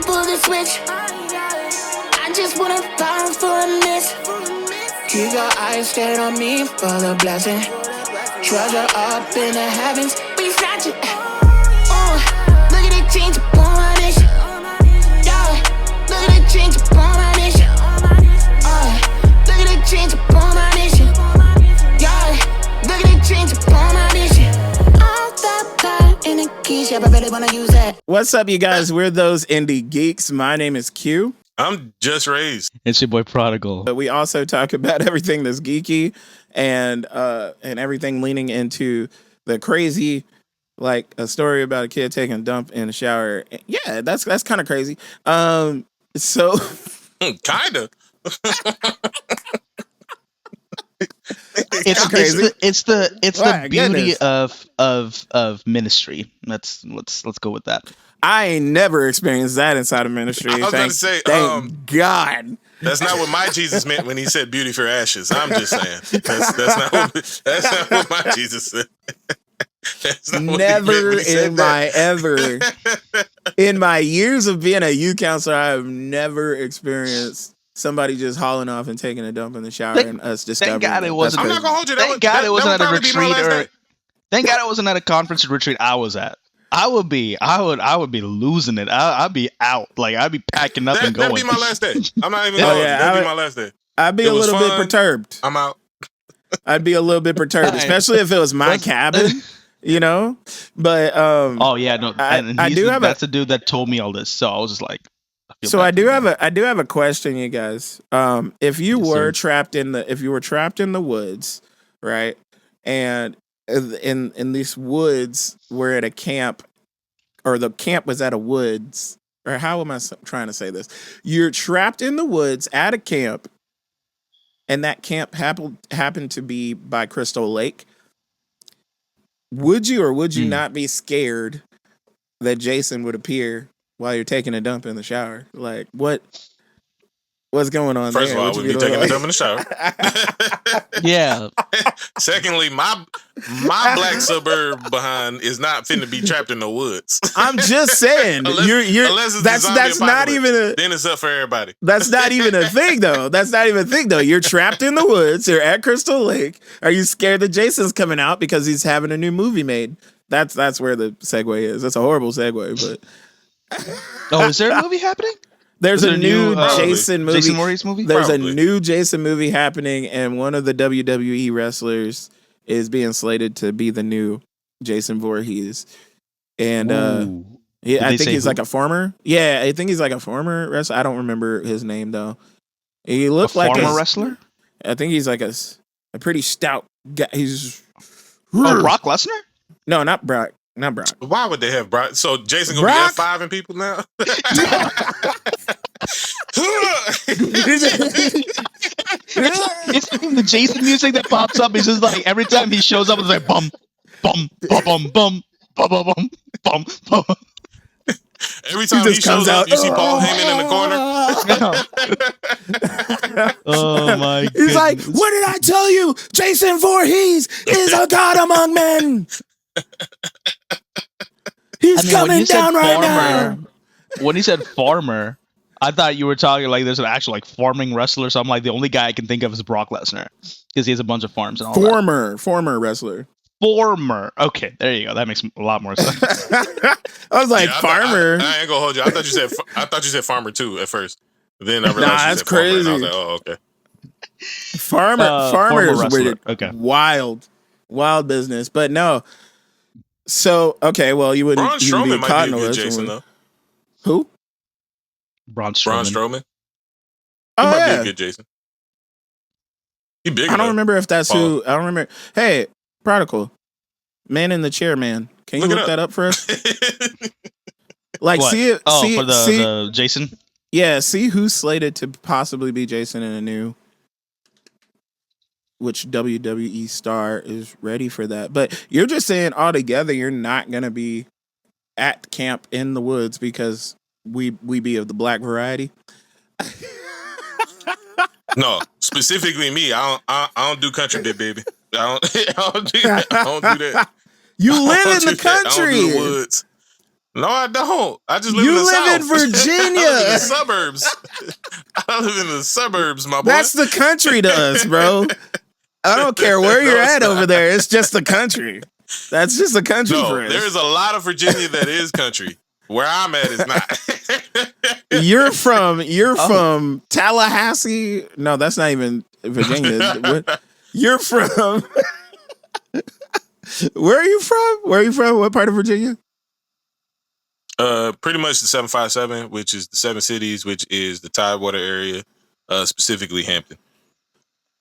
pull the switch. I just wanna fall for a miss. Keep your eyes stayed on me for the blessing. Treasure up in the heavens, we snatch it. Look at the change upon my nation. Yeah, look at the change upon my nation. Look at the change upon my nation. Yeah, look at the change upon my nation. All that power in the keys, yeah, I really wanna use that. What's up, you guys? We're Those Indie Geeks. My name is Q. I'm JusRzd. It's your boy Prodigyl. But we also talk about everything that's geeky and everything leaning into the crazy, like a story about a kid taking a dump in the shower. Yeah, that's kind of crazy. So Kind of. It's the beauty goodness. of ministry. Let's go with that. I ain't never experienced that inside of ministry. I was going to say, thank God. That's not what my Jesus meant when he said beauty for ashes. I'm just saying. That's not what my Jesus said. That's not Never in my years of being a youth counselor, I have never experienced somebody just hauling off and taking a dump in the shower and us discovering. Thank God it wasn't. I'm not going to hold you. Thank God it wasn't at a retreat or. Thank God it wasn't at a conference or retreat I was at. I would be losing it. I'd be out. Like I'd be packing up and going. That'd be my last day. I'm not even going. That'd be my last day. I'd be a little bit perturbed. I'm out. I'd be a little bit perturbed, especially if it was my cabin, you know. But oh yeah, no. That's the dude that told me all this. So I was just like, I do have a question, you guys. If you were trapped in the woods, right, and in these woods, we're at a camp, or the camp was at a woods, or how am I trying to say this? You're trapped in the woods at a camp, and that camp happened to be by Crystal Lake. Would you or would you not be scared that Jason would appear while you're taking a dump in the shower? Like, what's going on there? First of all, I would be taking a dump in the shower. Yeah. Secondly, my black suburb behind is not finna be trapped in the woods. I'm just saying. Unless it's that's not even a. Then it's up for everybody. That's not even a thing, though. You're trapped in the woods. You're at Crystal Lake. Are you scared that Jason's coming out because he's having a new movie made? That's where the segue is. That's a horrible segue, but. Oh, is there a movie happening? There's a new Jason movie. Jason Voorhees movie? There's Probably. a new Jason movie happening, and one of the WWE wrestlers is being slated to be the new Jason Voorhees. And I think he's like a former. Yeah, I think he's like a former wrestler. I don't remember his name though. He looked like a former wrestler. I think he's like a pretty stout guy. He's Brock Lesnar? No, not Brock. Not Brock. Why would they have Brock? So Jason gonna be F5 and people now? It's even the Jason music that pops up. It's just like every time he shows up, it's like bum, bum, bum, bum, bum, bum, bum, bum, bum, bum. Every time he shows up, you see Paul Heyman in the corner. Oh my! He's like, "What did I tell you? Jason Voorhees is a god among men. He's coming down right now." When he said farmer, I thought you were talking like there's an actual like farming wrestler. So I'm like, the only guy I can think of is Brock Lesnar because he has a bunch of farms and all that. Former wrestler. Former. Okay, there you go. That makes a lot more sense. I was like, farmer. I ain't gonna hold you. I thought you said farmer too at first. Then I realized that's crazy. I was like, oh, okay. Farmer is weird. Okay. Wild business. But no. So okay, well you wouldn't. Braun Strowman might be a good Jason though. Who? Braun Strowman. Oh, might yeah. be a good Jason. He big. I don't remember if that's who. I don't remember. Hey, Prodigyl, man in the chair, man. Can you look that up for us? Like, what? see it. Oh, see, for the Jason. Yeah, see who's slated to possibly be Jason in a new. Which WWE star is ready for that? But you're just saying altogether, you're not gonna be at camp in the woods because we be of the black variety. No, specifically me. I don't do country bit, baby. I don't do that. You live in the country. I don't do the woods. No, I don't. I just live You in the live in South. Virginia. I live in the suburbs. I live in the suburbs, my boy. That's the country to us, bro. I don't care where you're at over there. It's just the country. That's just the country for us. There is a lot of Virginia that is country. Where I'm at is not. You're from Tallahassee. No, that's not even Virginia. You're from. Where are you from? What part of Virginia? Pretty much the 757, which is the 7 cities, which is the Tidewater area, specifically Hampton.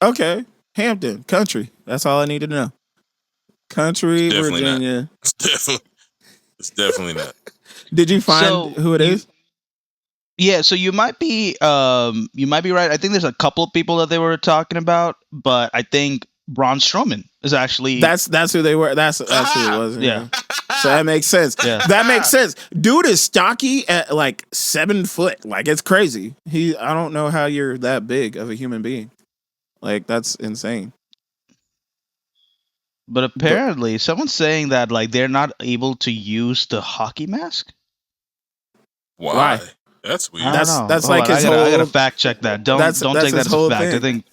Okay, Hampton, country. That's all I need to know. Country, Virginia. It's definitely not. Did you find who it is? Yeah, so you might be right. I think there's a couple of people that they were talking about, but I think Braun Strowman is actually that's who they were. That's who it was. Yeah. So that makes sense. Yeah. That makes sense. Dude is stocky at like 7 foot. Like it's crazy. I don't know how you're that big of a human being. Like that's insane. But apparently, someone's saying that like they're not able to use the hockey mask. Why? That's weird. That's like his whole. I gotta fact check that. Don't take that as a fact. Thing. I think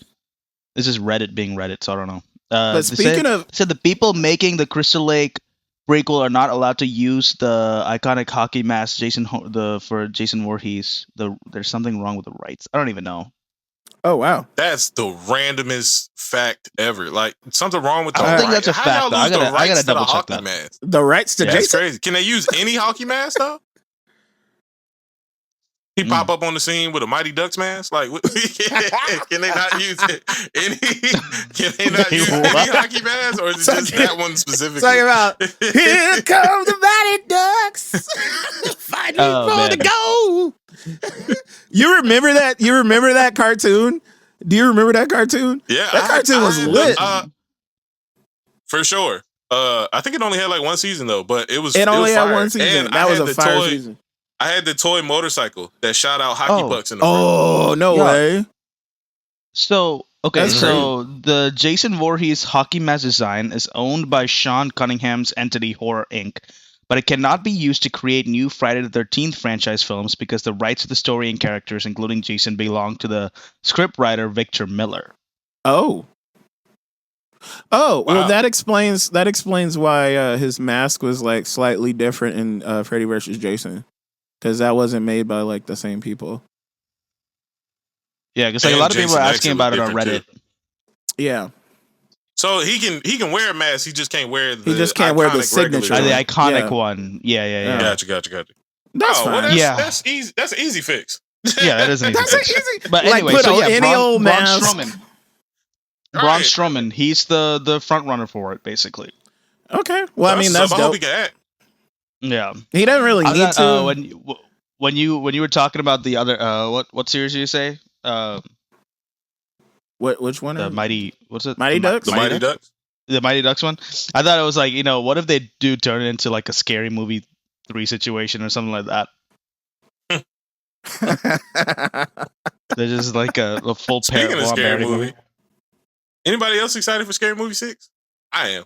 this is Reddit being Reddit, so I don't know. But speaking of, said the people making the Crystal Lake prequel are not allowed to use the iconic hockey mask for Jason Voorhees. There's something wrong with the rights. I don't even know. Oh wow, that's the randomest fact ever. Like something wrong with the. I don't think that's a fact. Though. I gotta double check that. Mask? The rights to Jason. That's crazy. Can they use any hockey mask though? He pop up on the scene with a Mighty Ducks mask. Like, can they not use any? Can they not use any hockey mask, or is it just that one specifically? Talking about here come the Mighty Ducks fighting for the goal. You remember that? You remember that cartoon? Do you remember that cartoon? Yeah, that cartoon was lit for sure. I think it only had like one season though, but it was. It only had fire. one season. And that was a fire season. I had the toy motorcycle that shot out hockey pucks in the front. Oh, no way. So, the Jason Voorhees hockey mask design is owned by Sean Cunningham's entity Horror Inc., but it cannot be used to create new Friday the 13th franchise films because the rights to the story and characters, including Jason, belong to the scriptwriter Victor Miller. Oh. Oh, wow. Well, that explains why his mask was like slightly different in Freddy vs. Jason. Because that wasn't made by like the same people. Yeah, because like a lot of people are asking about it on Reddit. Too. Yeah. So he can wear a mask. He just can't wear the. He just can't wear the signature, the iconic one. Yeah. Gotcha. That's fine. That's easy. That's an easy fix. Yeah, that is an easy fix. Easy. But like anyway, so any old mask. Braun Strowman. He's the front runner for it, basically. Okay. Well, I mean that's dope. Yeah, he doesn't really need to. When you were talking about the other what series did you say? Which one? The Mighty. What's it? Mighty Ducks. The Mighty Ducks. The Mighty Ducks one. I thought it was like what if they do turn it into like a Scary Movie 3 situation or something like that. They're just like a full pair. Speaking of Scary Movie. Anybody else excited for Scary Movie 6? I am.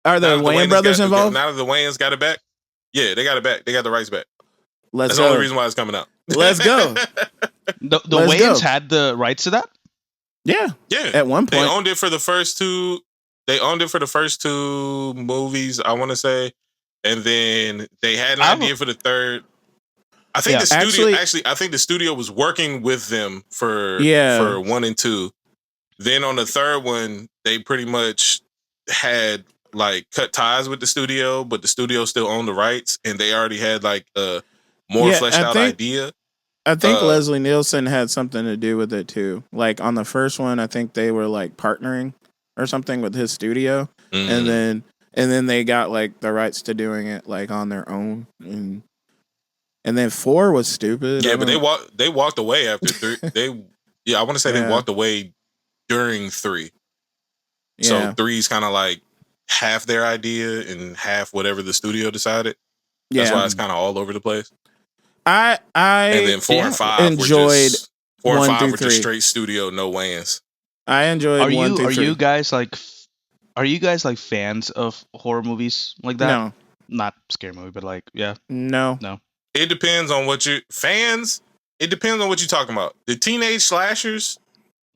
Are the Wayans brothers involved? Now that the Wayans got it back? Yeah, they got it back. They got the rights back. That's the only reason why it's coming out. Let's go. The Wayans had the rights to that? Yeah. Yeah. At one point. They owned it for the first two. They owned it for the first 2 movies, I want to say. And then they had an idea for the third. I think the studio I think the studio was working with them for 1 and 2. Then on the third one, they pretty much had like cut ties with the studio, but the studio still owned the rights, and they already had like a more fleshed out idea. I think Leslie Nielsen had something to do with it too. Like on the first one, I think they were like partnering or something with his studio, and then they got like the rights to doing it like on their own, and then 4 was stupid. Yeah, but they walked away after 3. I want to say they walked away during 3. So 3's kind of like half their idea and half whatever the studio decided. That's why it's kind of all over the place. And then 4 and 5 enjoyed 4 and 5 through were 3. just straight studio, no Wayans. I enjoyed 1 through 3. Are you guys like fans of horror movies like that? Not scary movie, but like, yeah. No. It depends on what you fans. It depends on what you're talking about. The teenage slashers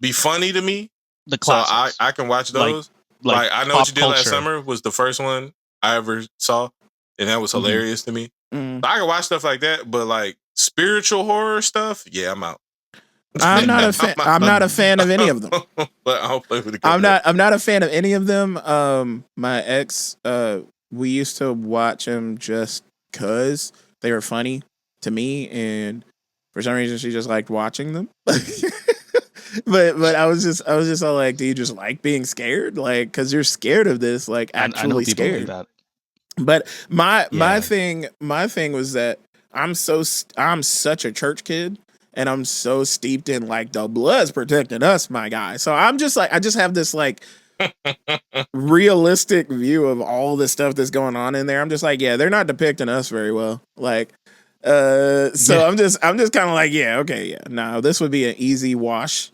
be funny to me. The classics. So I can watch those. Like I Know What You Did Last Summer was the first one I ever saw, and that was hilarious to me. So I can watch stuff like that, but like spiritual horror stuff, yeah, I'm out. I'm not a fan. I'm not a fan of any of them. But I'll play with the. I'm not a fan of any of them. My ex, we used to watch them just cause they were funny to me, and for some reason she just liked watching them. but I was just all like, do you just like being scared? Like, cause you're scared of this, like actually scared. Like that. But my thing was that I'm such a church kid. And I'm so steeped in like the blood's protecting us, my guy. So I'm just like, I just have this like realistic view of all the stuff that's going on in there. I'm just like, yeah, they're not depicting us very well. Like, I'm just kind of like, yeah, okay, yeah. No, this would be an easy wash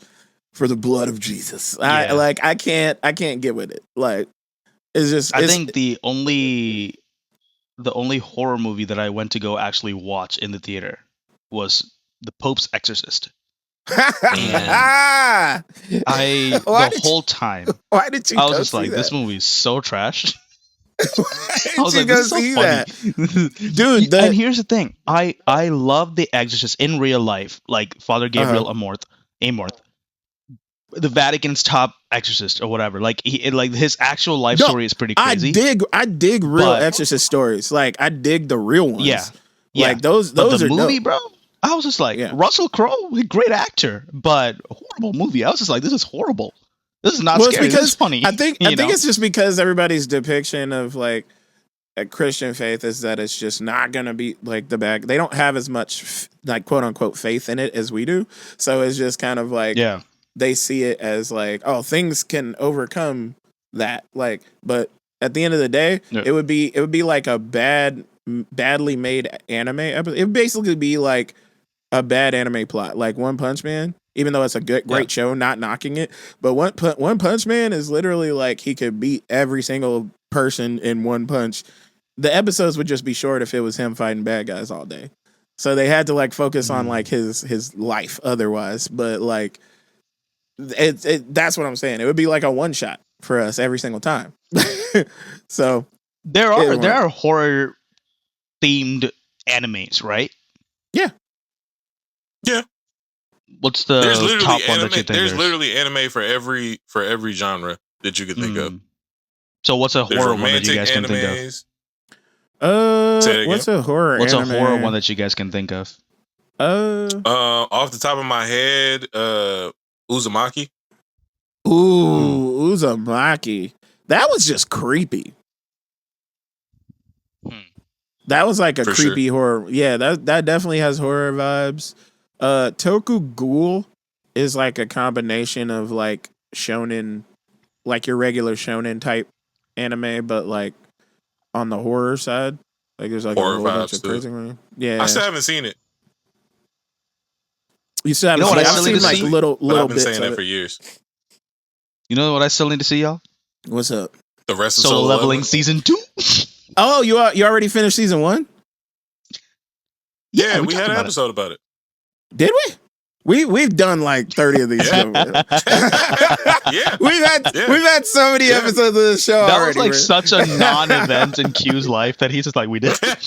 for the blood of Jesus. Yeah. I can't get with it. Like, it's just. I think the only horror movie that I went to go actually watch in the theater was The Pope's Exorcist. And the whole time, why did you? I was just like, this movie is so trash. I was like, this is so funny, dude. And here's the thing: I love The Exorcist in real life, like Father Gabriel Amorth, the Vatican's top exorcist or whatever. Like his actual life story is pretty crazy. I dig real exorcist stories. Like I dig the real ones. Yeah, like those are movie, dope. bro. I was just like, Russell Crowe, great actor, but horrible movie. I was just like, this is horrible. This is not scary. This is funny. I think it's just because everybody's depiction of like a Christian faith is that it's just not gonna be like the bag. They don't have as much like quote unquote faith in it as we do. So it's just kind of like they see it as like, oh, things can overcome that. Like, but at the end of the day, it would be like a badly made anime episode. It would basically be like a bad anime plot, like One Punch Man, even though it's a great show, not knocking it. But One Punch Man is literally like he could beat every single person in one punch. The episodes would just be short if it was him fighting bad guys all day. So they had to like focus on like his life otherwise. But like that's what I'm saying. It would be like a one shot for us every single time. So there are horror themed animes, right? Yeah. What's the top one that you think? There's literally anime for every genre that you could think of. So what's a horror one that you guys can think of? What's a horror? What's a horror one that you guys can think of? Off the top of my head, Uzumaki. Uzumaki. That was just creepy. That was like a creepy horror. Yeah, that definitely has horror vibes. Tokughoul is like a combination of like shonen, like your regular shonen type anime, but like on the horror side. Like there's like horror a whole bunch of crazy. Yeah, I still haven't seen it. You still haven't seen it? I've seen like little I've been bits saying of that it for years. You know what I still need to see, y'all? What's up? The rest of Solo Leveling season 2. Oh, you already finished season 1? Yeah, we had an episode about it. Did we? We've done like 30 of these. Yeah. We've had so many episodes of this show. That already, was like such a non-event in Q's life that he's just like, we did. Yeah.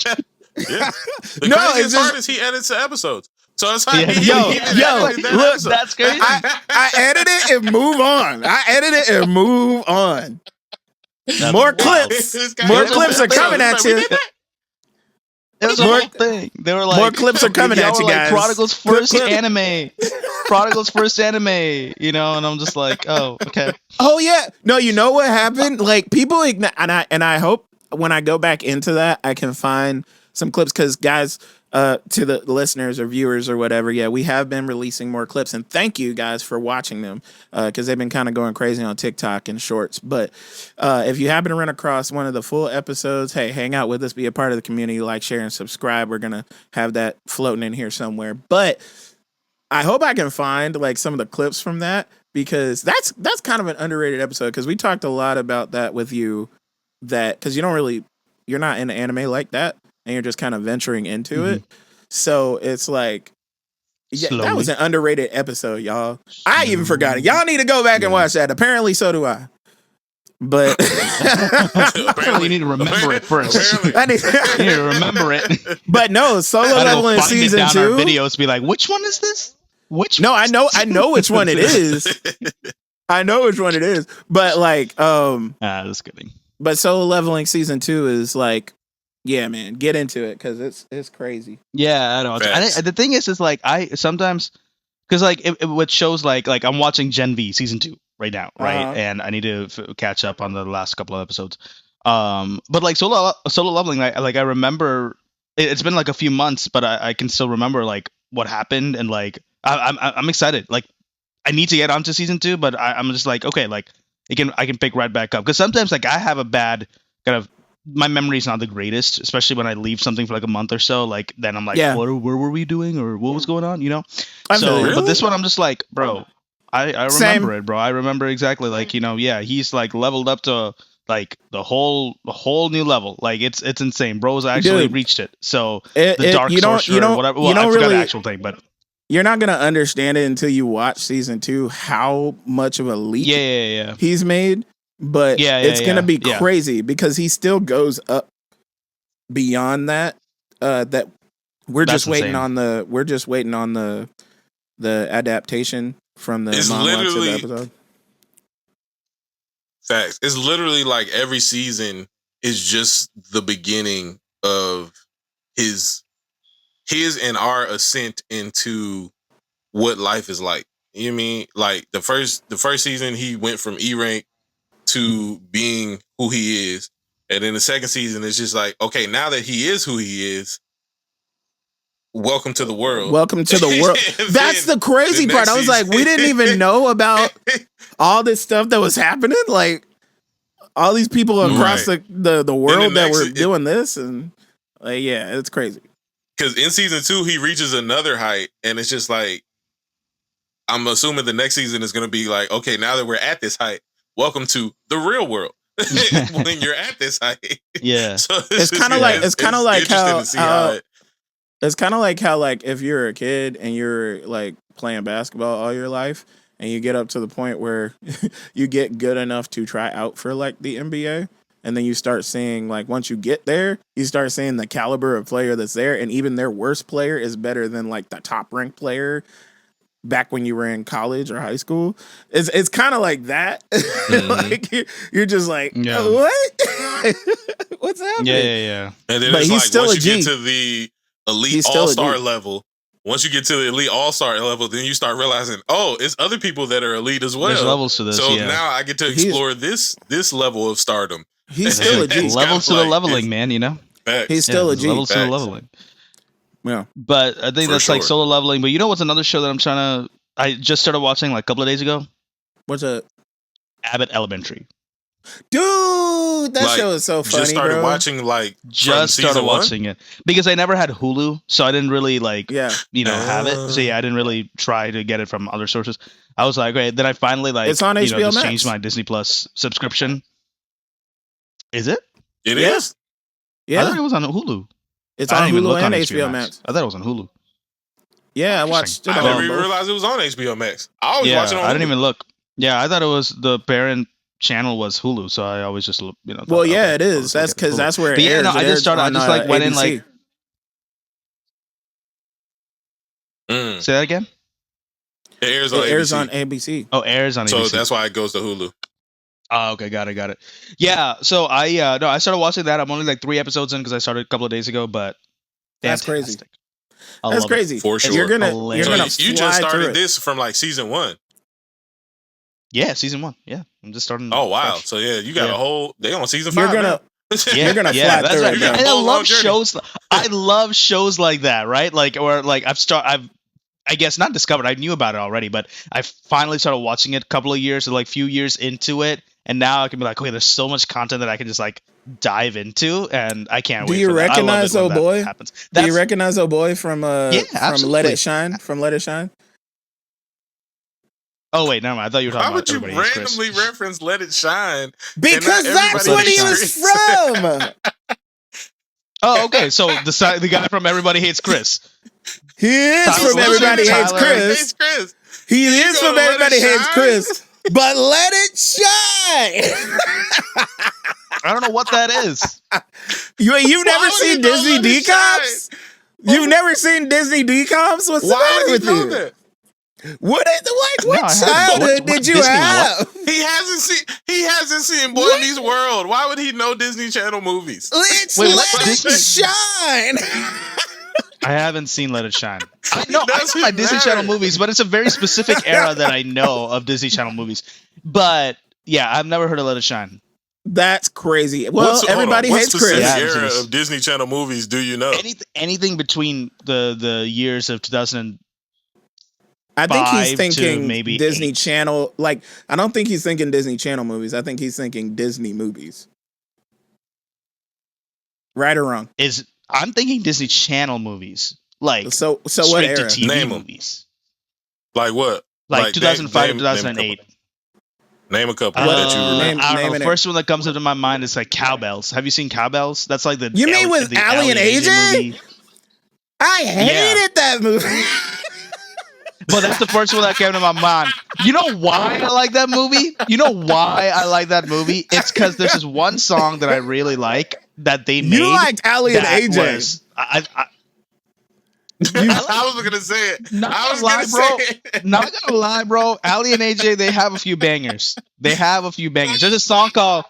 The craziest part is he edits the episodes. So it's like, look, that's crazy. I edit it and move on. More clips are coming at you. It was a whole thing. They were like, more clips are coming at you guys. Like, Prodigal's first anime. You know, and I'm just like, oh, okay. Oh yeah. No, you know what happened? Like people and I hope when I go back into that I can find some clips because guys, to the listeners or viewers or whatever, we have been releasing more clips, and thank you guys for watching them because they've been kind of going crazy on TikTok and shorts. But if you happen to run across one of the full episodes, hey, hang out with us, be a part of the community, like, share, and subscribe. We're gonna have that floating in here somewhere. But I hope I can find like some of the clips from that because that's kind of an underrated episode because we talked a lot about that with you. That because you don't really in anime like that, and you're just kind of venturing into it. So it's like, yeah, that was an underrated episode, y'all. I even forgot it. Y'all need to go back and watch that. Apparently, so do I. But apparently, you need to remember it first. I need to remember it. But no, Solo Leveling season 2. Our videos be like, which one is this? No, I know which one it is. I know which one it is. But like, just kidding. But Solo Leveling season 2 is like, yeah, man, get into it because it's crazy. Yeah, I know. The thing is like I sometimes because like it with shows like I'm watching Gen V season 2 right now, right? And I need to catch up on the last couple of episodes. But like Solo Leveling, I remember it's been like a few months, but I can still remember like what happened, and like I'm excited. Like I need to get onto season 2, but I'm just like, okay, like I can pick right back up because sometimes like I have a bad kind of. My memory is not the greatest, especially when I leave something for like a month or so. Like then I'm like, where were we doing, or what was going on? You know. But this one I'm just like, bro, I remember it, bro. I remember exactly, like, you know, yeah, he's like leveled up to like the whole new level. Like it's insane. Bro's actually reached it. So the Dark Sorcerer, whatever. Well, I forgot the actual thing, but you're not gonna understand it until you watch season 2. How much of a leap he's made. But it's gonna be crazy because he still goes up beyond that. That we're just waiting on the adaptation from the manga to the episode. Facts. It's literally like every season is just the beginning of his and our ascent into what life is like. You know what I mean? Like the first season, he went from E rank to being who he is, and then the second season is just like, okay, now that he is who he is, welcome to the world. Welcome to the world. That's the crazy part. I was like, we didn't even know about all this stuff that was happening. Like all these people across the world that were doing this, and like, yeah, it's crazy. Because in season 2, he reaches another height, and it's just like, I'm assuming the next season is going to be like, okay, now that we're at this height, welcome to the real world. When you're at this height, so it's kind of like how like if you're a kid and you're like playing basketball all your life, and you get up to the point where you get good enough to try out for like the NBA, and then you start seeing, like, once you get there, you start seeing the caliber of player that's there, and even their worst player is better than like the top ranked player back when you were in college or high school. It's kind of like that. Like you're just like, what? What's happening? Yeah. And then it's like, once you get to the elite all-star level, once you get to the elite all-star level, then you start realizing, oh, it's other people that are elite as well. There's levels to this. So now I get to explore this level of stardom. He's still a G. Levels to the leveling, man, you know? He's still a G. Levels to the leveling. Yeah, but I think that's like Solo Leveling. But you know what's another show that I just started watching like a couple of days ago? What's that? Abbott Elementary. Dude, that show is so funny. Just started watching watching it because I never had Hulu, so I didn't really have it. So I didn't really try to get it from other sources. I was like, okay, then I finally it's on HBO Max. Changed my Disney Plus subscription. Is it? It is. Yeah, I thought it was on Hulu. It's on Hulu and HBO Max. I thought it was on Hulu. Yeah, I watched it. I never even realized it was on HBO Max. I always watch it on Hulu. I didn't even look. Yeah, I thought it was the parent channel was Hulu, so I always just well, yeah, it is. That's because that's where it airs. I just started. I just like went in like. Say that again. It airs on ABC. Oh, airs on ABC. So that's why it goes to Hulu. Oh, okay, got it. Yeah, so I started watching that. I'm only like 3 episodes in because I started a couple of days ago, but that's crazy. That's crazy for sure. You're gonna you just started this from like season 1. Yeah, season 1. Yeah, I'm just starting. Oh wow! Fresh. So yeah, you got a whole. They on season 5. You're gonna fly through it. And I love shows. I love shows like that, right? Like I've I guess not discovered. I knew about it already, but I finally started watching it a couple of years, or like few years into it. And now I can be like, okay, there's so much content that I can just like dive into, and I can't wait. Do you recognize Oh Boy? Do you recognize Oh Boy from Let It Shine? From Let It Shine? Oh wait, never mind. I thought you were talking about. Why would you randomly reference Let It Shine? Because that's what he was from. Oh, okay. So the guy from Everybody Hates Chris. He is from Everybody Hates Chris. He is from Everybody Hates Chris. But let it shine. I don't know what that is. You've never seen Disney DComs? You've never seen Disney DComs? What's the matter with you? That? What childhood did you have? He hasn't seen Boy Meets World. Why would he know Disney Channel movies? Let it shine. I haven't seen Let It Shine. I know my Disney Channel movies, but it's a very specific era that I know of Disney Channel movies. But yeah, I've never heard of Let It Shine. That's crazy. Well, Everybody Hates Chris. What era of Disney Channel movies do you know? Anything between the years of 2000. I think he's thinking maybe Disney 8. Channel. Like, I don't think he's thinking Disney Channel movies. I think he's thinking Disney movies. Right or wrong? I'm thinking Disney Channel movies. Like so what era? TV Name movies. Like what? Like 2005 to 2008. Name a couple that you remember. I don't know. The first one that comes into my mind is like Cowbells. Have you seen Cowbells? That's like the. You mean with Allie and AJ? Movie. I hated that movie. But that's the first one that came to my mind. You know why I like that movie? It's because there's this one song that I really like that they made. You liked Allie and AJ. I was gonna say it. Not gonna lie, bro. Allie and AJ, they have a few bangers. There's a song called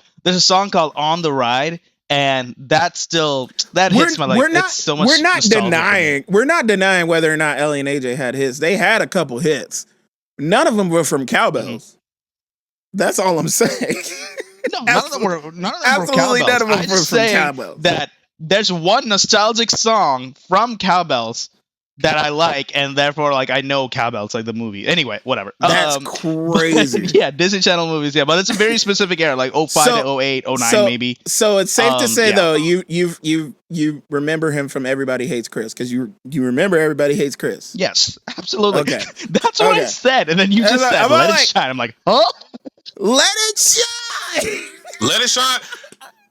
"On the Ride," and that hits my like. It's so much. We're not denying whether or not Allie and AJ had hits. They had a couple hits. None of them were from Cowbells. Mm-hmm. That's all I'm saying. No, none of them were from Cowbells. None of them were from Cowbells. That there's one nostalgic song from Cowbells that I like, and therefore, like, I know Cowbells, like the movie. Anyway, whatever. That's crazy. Yeah, Disney Channel movies. Yeah, but it's a very specific era, like 05 to 08, 09, maybe. So it's safe to say though, you remember him from Everybody Hates Chris because you remember Everybody Hates Chris. Yes, absolutely. Okay, that's what I said, and then you just said, "Let it shine." I'm like, huh? Let it shine. Let it shine.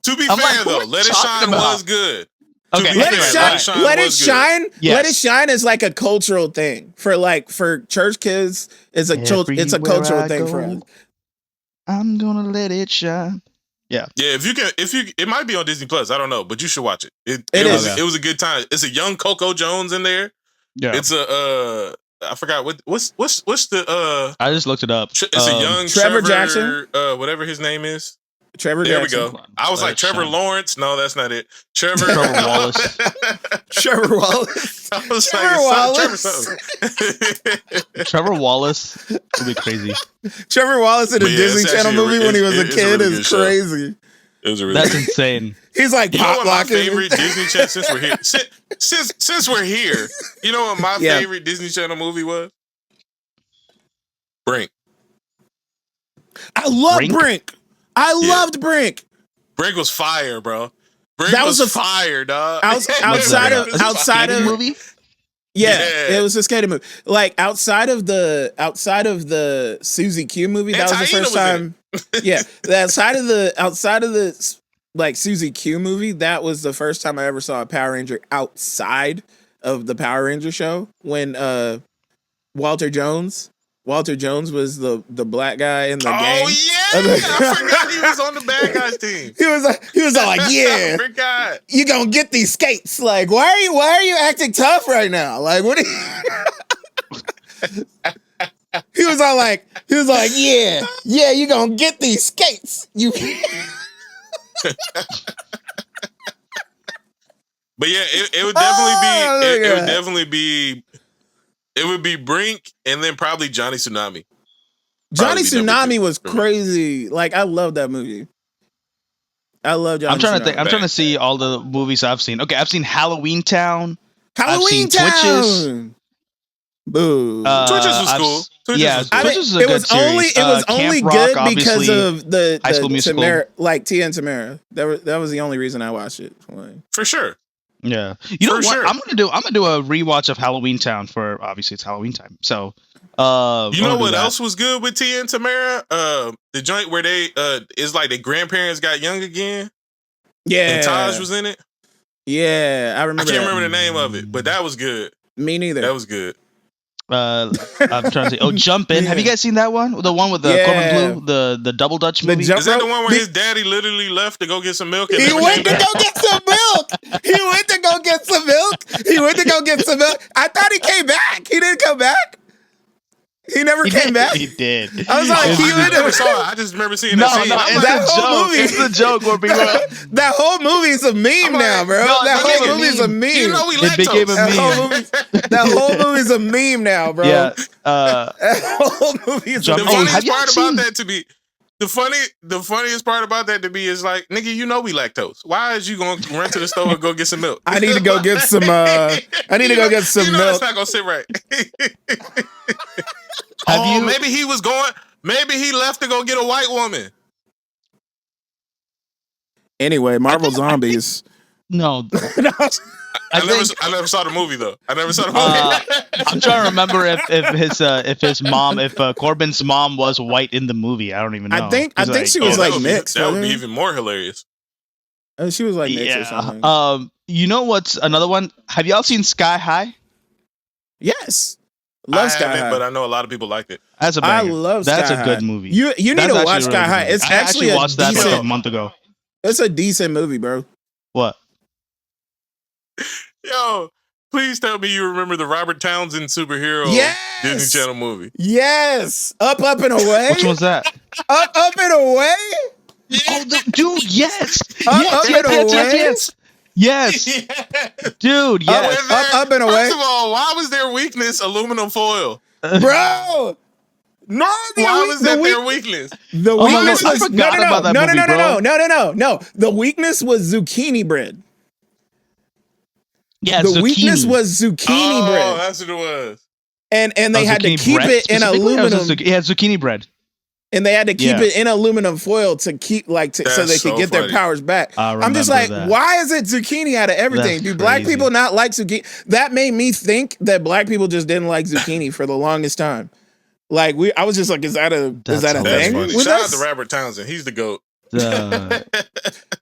To be fair though, Let It Shine was good. Okay, Let It Shine. Yes. Let It Shine is like a cultural thing for church kids. It's a cultural thing for us. I'm gonna let it shine. Yeah. Yeah, it might be on Disney Plus. I don't know, but you should watch it. It was a good time. It's a young Coco Jones in there. Yeah. It's I forgot what's the I just looked it up. It's a young Trevor Jackson, whatever his name is. Trevor there Jackson. We go. I was like Trevor Lawrence. No, that's not it. Trevor Wallace. Trevor Wallace. I was Trevor Wallace would be crazy. Trevor Wallace in a Disney Channel movie when he was a kid is crazy. It was a really That's insane. He's like, you know what my favorite Disney Channel since we're here. Since we're here, you know what my favorite Disney Channel movie was? Brink. I love Brink. I loved Brink. Brink was fire, bro. Brink was fire, dog. Outside of movie. Yeah, it was a skating movie. Like outside of the Susie Q movie, that was the first time. Yeah, outside of the like Susie Q movie, that was the first time I ever saw a Power Ranger outside of the Power Ranger show. When Walter Jones was the black guy in the gang. Oh yeah, I forgot he was on the bad guys team. He was all like, yeah, I forgot. You gonna get these skates? Like, why are you acting tough right now? Like, what? He was like, yeah, you gonna get these skates? You. But yeah, it would definitely be. It would definitely be. It would be Brink and then probably Johnny Tsunami. Johnny Tsunami was crazy. Like, I love that movie. I love Johnny Tsunami. I'm trying to see all the movies I've seen. Okay, I've seen Halloween Town. Halloween Town. Twitches. Boo. Twitches was cool. Twitches was a good series. It was only Rock, good because of the High School Musical. like Tia and Tamara. That was the only reason I watched it. For sure. Yeah. You know what? Sure. I'm gonna do a rewatch of Halloween Town for obviously it's Halloween time. So you know what else was good with Tia and Tamara? The joint where they is like the grandparents got young again. Yeah. And Taj was in it. Yeah, I remember. I can't remember the name of it, but that was good. Me neither. That was good. I'm trying to say. Oh, Jump In. Have you guys seen that one? The one with the Corbin Blue, the double Dutch movie. Is that the one where his daddy literally left to go get some milk? And he went to go get some milk. He went to go get some milk. I thought he came back. He didn't come back. He never came back. He did. I was like, I never saw it. I just remember seeing that scene. It's that a whole joke. movie. It's the joke where people. That whole movie's a meme now, bro. That whole movie's a meme. You know we It became a meme. That whole movie's a meme now, bro. Yeah. That whole movie's a The meme. funniest part about that to be. The funniest part about that to be is like, nigga, you know we lactose. Why is you gonna run to the store and go get some milk? I need to go get some. I need to go get some you know milk. It's not gonna sit right. Maybe he was going. Maybe he left to go get a white woman. Anyway, Marvel Zombies. No. I never saw the movie though. I never saw the movie. I'm trying to remember if Corbin's mom was white in the movie. I don't even know. I think she was like mixed. That would be even more hilarious. She was like mixed or something. You know what's another one? Have y'all seen Sky High? Yes. Love Sky High. But I know a lot of people like it. That's a banger. I love Sky High. That's a good movie. You need to watch Sky High. It's I actually watched that like a month ago. It's a decent movie, bro. What? Yo, please tell me you remember the Robert Townsend superhero Disney Channel movie. Yes. Up and Away. Which one's that? Up and Away. Oh, dude, yes. Yes. Dude, yes. Up and Away. First of all, why was their weakness aluminum foil? Bro. No, why was that their weakness? The weakness was no. The weakness was zucchini bread. Yeah, the weakness was zucchini bread. Oh, that's what it was. And they had to keep it in aluminum. Yeah, zucchini bread. And they had to keep it in aluminum foil to keep so they could get their powers back. I'm just like, why is it zucchini out of everything? Do black people not like zucchini? That made me think that black people just didn't like zucchini for the longest time. Like I was just like, is that a thing? Shout out to Robert Townsend. He's the GOAT.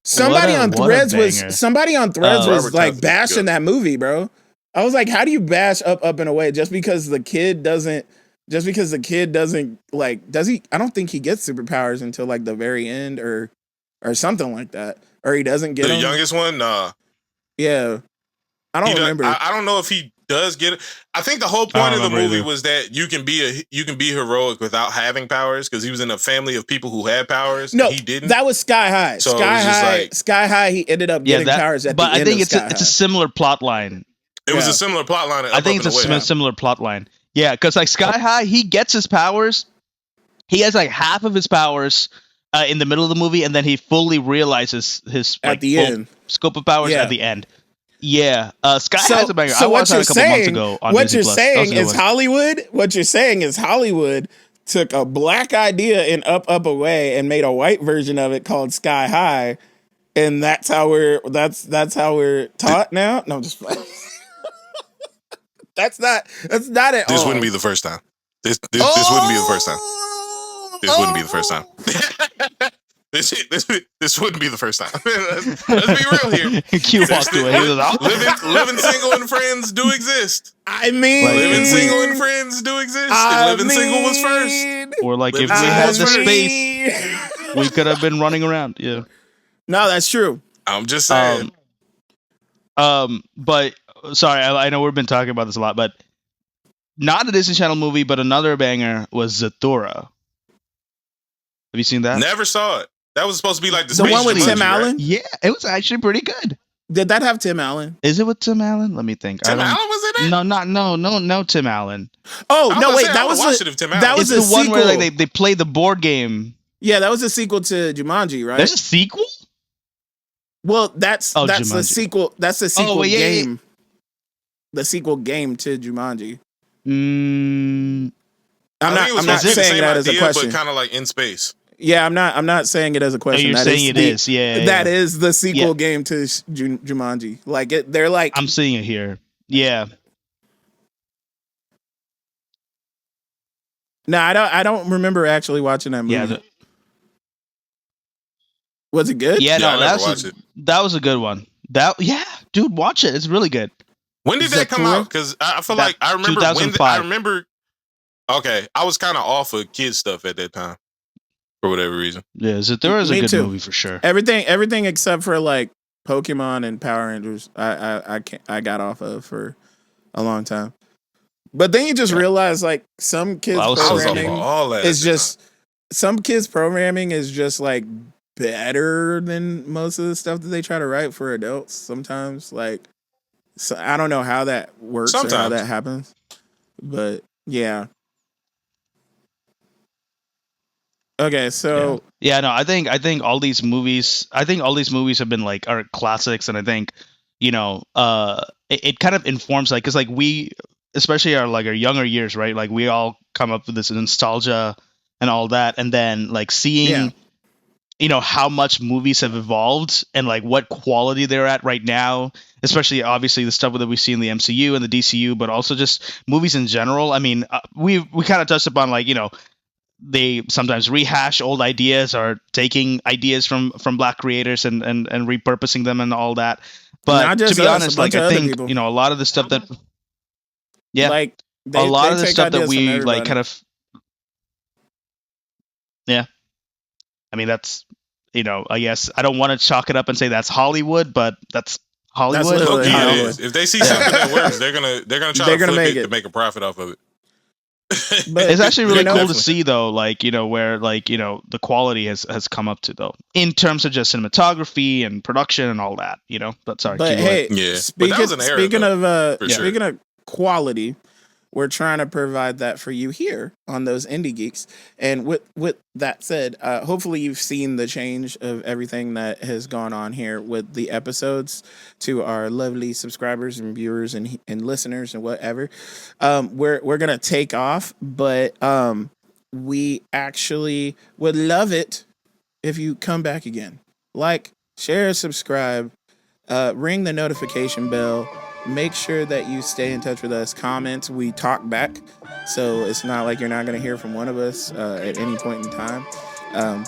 Somebody on Threads was like bashing that movie, bro. I was like, how do you bash Up and Away just because the kid doesn't like, does he? I don't think he gets superpowers until like the very end or something like that, or he doesn't get the youngest one. Nah. Yeah, I don't remember. I don't know if he does get it. I think the whole point of the movie was that you can be heroic without having powers because he was in a family of people who had powers. No, he didn't. That was Sky High. So Sky High. He ended up getting powers at the end. But I think it's a similar plot line. It was a similar plot line. I think it's a similar plot line. Yeah, because like Sky High, he gets his powers. He has like half of his powers in the middle of the movie, and then he fully realizes his at the end scope of powers at the end. Yeah, Sky High's a banger. So I watched that a couple months ago on what Disney+. What you're saying is Hollywood took a black idea in Up Away and made a white version of it called Sky High, and that's how we're taught now. No, I'm just playing. That's not it. This wouldn't be the first time. This wouldn't be the first time. This wouldn't be the first time. This wouldn't be the first time. Let's be real here. Q walked away. Living single and friends do exist. I mean, living single and friends do exist. Living single was first. Or like if we had the space, we could have been running around. Yeah. No, that's true. I'm just saying. But sorry, I know we've been talking about this a lot, but not a Disney Channel movie, but another banger was Zathura. Have you seen that? Never saw it. That was supposed to be like the one with Tim Allen. Right? Yeah, it was actually pretty good. Did that have Tim Allen? Is it with Tim Allen? Let me think. Tim Allen was in it? No, Tim Allen. Oh no, wait, that was the one where like they play the board game. Yeah, that was a sequel to Jumanji, right? There's a sequel? Well, that's the sequel. That's the sequel game. Yeah. The sequel game to Jumanji. I'm not saying that as a question, but kind of like in space. Yeah, I'm not saying it as a question. You're saying it is. Yeah, that is the sequel game to Jumanji. Like they're like. I'm seeing it here. Yeah. No, I don't remember actually watching that movie. Yeah. Was it good? Yeah, no, that was a good one. Dude, dude, watch it. It's really good. When did that come out? Because I feel like I remember 2005. Okay, I was kind of off of kids stuff at that time for whatever reason. Yeah, Zathura is a good movie for sure. Everything except for like Pokemon and Power Rangers, I got off of for a long time. But then you just realize like some kids programming is just some kids programming is just like better than most of the stuff that they try to write for adults. Sometimes, like, so I don't know how that works or how that happens, but yeah. Okay, so no, I think all these movies, have been like are classics, and I think it kind of informs like because like we, especially our younger years, right? Like we all come up with this nostalgia and all that, and then like seeing how much movies have evolved and like what quality they're at right now, especially obviously the stuff that we see in the MCU and the DCU, but also just movies in general. I mean, we kind of touched upon like they sometimes rehash old ideas or taking ideas from black creators and repurposing them and all that. But to be honest, like I think a lot of the stuff that like a lot of the stuff that we like kind of I mean that's I guess I don't want to chalk it up and say that's Hollywood, but that's Hollywood. That's what it is. If they see something that works, they're gonna try to flip it to make a profit off of it. But it's actually really cool to see though, like where like the quality has come up to though in terms of just cinematography and production and all that. But sorry. But hey, speaking of quality, we're trying to provide that for you here on Those Indie Geeks. And with that said, hopefully you've seen the change of everything that has gone on here with the episodes to our lovely subscribers and viewers and listeners and whatever. We're going to take off, but we actually would love it if you come back again. Like, share, subscribe, ring the notification bell. Make sure that you stay in touch with us. Comment. We talk back. So it's not like you're not going to hear from one of us at any point in time.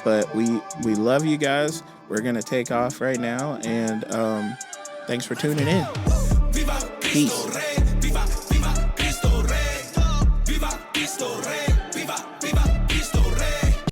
But we love you guys. We're going to take off right now. And thanks for tuning in. Peace.